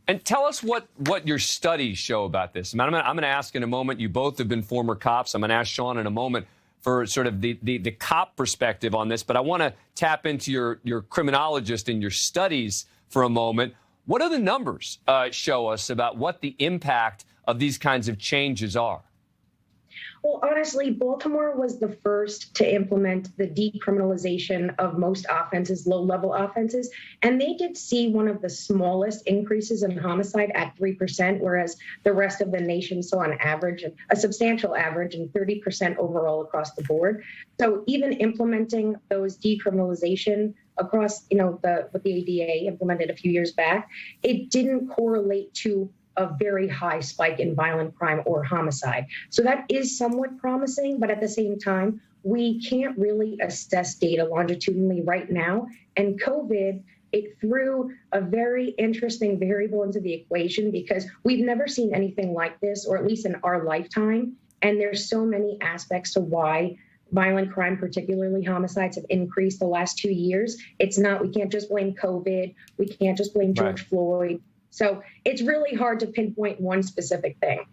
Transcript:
And tell us what your studies show about this. I'm going to ask in a moment. You both have been former cops. I'm going to ask Sean in a moment for sort of the cop perspective on this. But I want to tap into your criminologist and your studies for a moment. What do the numbers show us about what the impact of these kinds of changes are? Well, honestly, Baltimore was the first to implement the decriminalization of most offenses, low-level offenses, and they did see one of the smallest increases in homicide at 3%, whereas the rest of the nation saw on average a substantial average and 30% overall across the board. So even implementing those decriminalization across, what the ADA implemented a few years back, it didn't correlate to a very high spike in violent crime or homicide. So that is somewhat promising, but at the same time, we can't really assess data longitudinally right now. And COVID, it threw a very interesting variable into the equation because we've never seen anything like this, or at least in our lifetime. And there's so many aspects to why violent crime, particularly homicides, have increased the last 2 years. We can't just blame COVID. We can't just blame George Floyd. So it's really hard to pinpoint one specific thing.